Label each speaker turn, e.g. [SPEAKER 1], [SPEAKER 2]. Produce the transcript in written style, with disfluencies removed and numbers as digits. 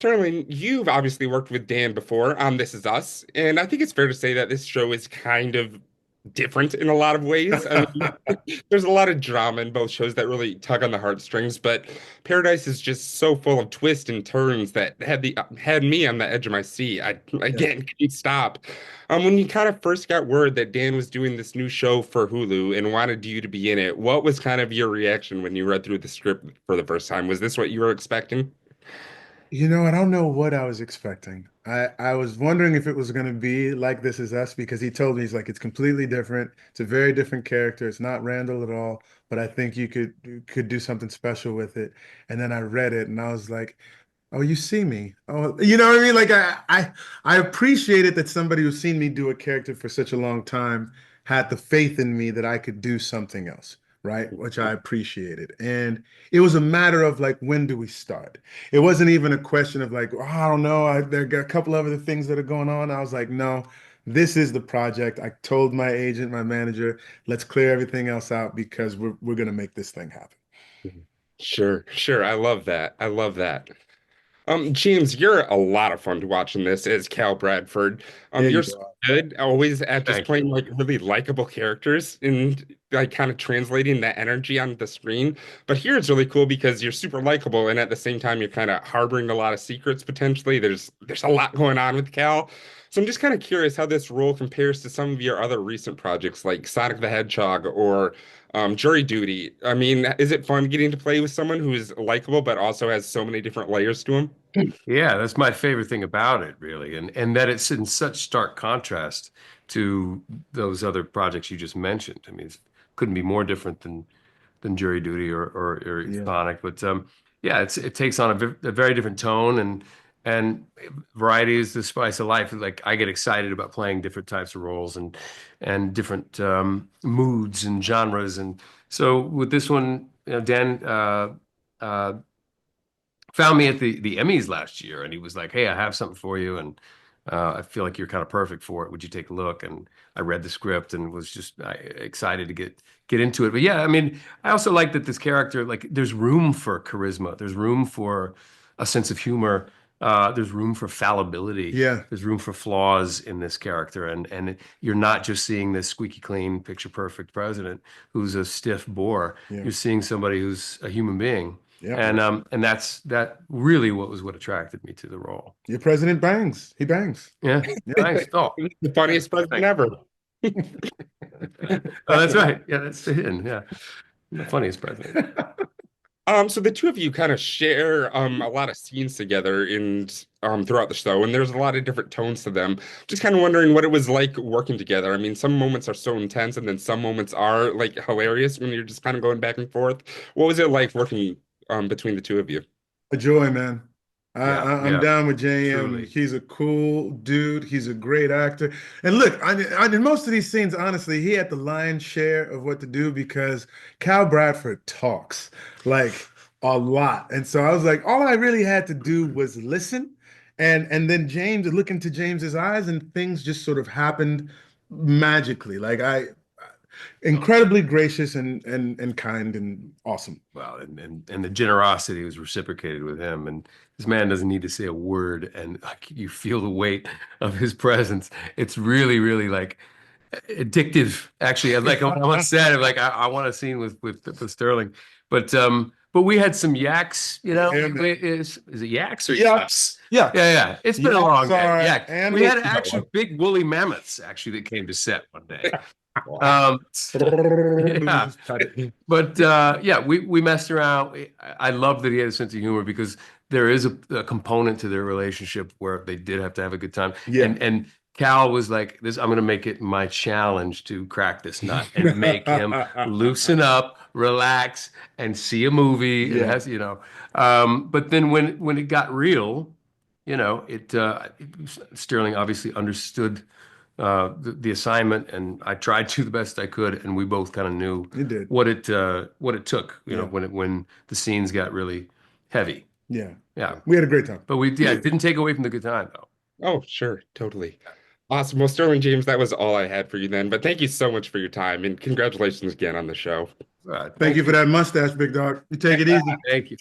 [SPEAKER 1] Sterling, you've obviously worked with Dan before on This Is Us, and I think it's fair to say that this show is kind of different in a lot of ways. I mean, there's a lot of drama in both shows that really tug on the heartstrings, but Paradise is just so full of twists and turns that had me on the edge of my seat. I
[SPEAKER 2] Yeah.
[SPEAKER 1] again couldn't stop. When you kind of first got word that Dan was doing this new show for Hulu and wanted you to be in it, what was kind of your reaction when you read through the script for the first time? Was this what you were expecting?
[SPEAKER 2] I don't know what I was expecting. I was wondering if it was going to be like This Is Us because he told me he's like it's completely different. It's a very different character. It's not Randall at all, but I think you could do something special with it. And then I read it and I was like, "Oh, you see me. Oh, you know what I mean? Like I appreciated that somebody who's seen me do a character for such a long time had the faith in me that I could do something else." Right, which I appreciated. And it was a matter of like, when do we start? It wasn't even a question of like, oh, I don't know. There got a couple of other things that are going on. I was like, no, this is the project. I told my agent, my manager, let's clear everything else out because we're gonna make this thing happen.
[SPEAKER 1] Sure, sure. I love that. I love that. James, you're a lot of fun to watch in this as Cal Bradford.
[SPEAKER 2] There
[SPEAKER 1] You're
[SPEAKER 2] you
[SPEAKER 1] so
[SPEAKER 2] go.
[SPEAKER 1] good always at just
[SPEAKER 3] Thank you.
[SPEAKER 1] playing like really likable characters and like kind of translating that energy on the screen. But here it's really cool because you're super likable and at the same time you're kind of harboring a lot of secrets potentially. There's a lot going on with Cal. So I'm just kind of curious how this role compares to some of your other recent projects like Sonic the Hedgehog or Jury Duty. I mean, is it fun getting to play with someone who is likable but also has so many different layers to him?
[SPEAKER 3] Yeah, that's my favorite thing about it, really, and that it's in such stark contrast to those other projects you just mentioned. I mean, it couldn't be more different than Jury Duty or
[SPEAKER 2] Yeah.
[SPEAKER 3] Sonic, but yeah, it takes on a very different tone and variety is the spice of life. Like I get excited about playing different types of roles and different moods and genres, and so with this one, Dan. Uh, Found me at the Emmys last year, and he was like, "Hey, I have something for you, and I feel like you're kind of perfect for it. Would you take a look?" And I read the script and was just excited to get into it. But yeah, I mean, I also like that this character, like, there's room for charisma, there's room for a sense of humor, there's room for fallibility,
[SPEAKER 2] Yeah.
[SPEAKER 3] there's room for flaws in this character, and you're not just seeing this squeaky clean, picture perfect president who's a stiff bore.
[SPEAKER 2] Yeah.
[SPEAKER 3] You're seeing somebody who's a human being
[SPEAKER 2] Yeah.
[SPEAKER 3] and that really was what attracted me to the role.
[SPEAKER 2] Your president bangs. He bangs.
[SPEAKER 3] Yeah, thanks. Oh,
[SPEAKER 1] The funniest president
[SPEAKER 3] thanks.
[SPEAKER 1] ever.
[SPEAKER 3] Oh, that's right. Yeah, that's hidden. Yeah, the funniest president.
[SPEAKER 1] So the two of you kind of share a lot of scenes together in throughout the show, and there's a lot of different tones to them. Just kind of wondering what it was like working together. I mean, some moments are so intense, and then some moments are like hilarious when you're just kind of going back and forth. What was it like working between the two of you?
[SPEAKER 2] A joy, man.
[SPEAKER 3] Yeah,
[SPEAKER 2] I'm
[SPEAKER 3] yeah,
[SPEAKER 2] down with JM.
[SPEAKER 3] truly.
[SPEAKER 2] He's a cool dude. He's a great actor. And look, in most of these scenes, honestly, he had the lion's share of what to do because Cal Bradford talks like a lot. And so I was like, all I really had to do was listen. And then James, look into James's eyes, and things just sort of happened magically. Like incredibly gracious and kind and awesome.
[SPEAKER 3] Well, and the generosity was reciprocated with him. And this man doesn't need to say a word, and like, you feel the weight of his presence. It's really, really like addictive. Actually, like I once said, like I want a scene with Sterling, but we had some yaks.
[SPEAKER 2] Yeah, man.
[SPEAKER 3] Is it yaks or
[SPEAKER 2] Yups.
[SPEAKER 3] yaks?
[SPEAKER 2] Yeah.
[SPEAKER 3] Yeah, yeah. It's been a
[SPEAKER 2] Yups
[SPEAKER 3] long day.
[SPEAKER 2] are
[SPEAKER 3] Yak. We had
[SPEAKER 2] animals.
[SPEAKER 3] actually big woolly mammoths actually that came to set one day.
[SPEAKER 1] Wow.
[SPEAKER 3] Um, yeah, but yeah, we messed around. I love that he had a sense of humor because there is a component to their relationship where they did have to have a good time.
[SPEAKER 2] Yeah.
[SPEAKER 3] And Cal was like, "This, I'm going to make it my challenge to crack this nut and make him loosen up, relax, and see a movie." It
[SPEAKER 2] Yeah.
[SPEAKER 3] has, but then when it got real, it Sterling obviously understood the assignment, and I tried to the best I could, and we both kind of knew
[SPEAKER 2] You did.
[SPEAKER 3] what it took,
[SPEAKER 2] Yeah.
[SPEAKER 3] when the scenes got really heavy.
[SPEAKER 2] Yeah.
[SPEAKER 3] Yeah,
[SPEAKER 2] Yeah. We had a great time.
[SPEAKER 3] but it didn't take away from the good time though.
[SPEAKER 1] Oh, sure, totally. Awesome. Well, Sterling James, that was all I had for you then. But thank you so much for your time and congratulations again on the show.
[SPEAKER 2] Thank
[SPEAKER 3] Thank
[SPEAKER 2] you for
[SPEAKER 3] you,
[SPEAKER 2] that mustache, big dog. You take it easy.
[SPEAKER 3] thank you.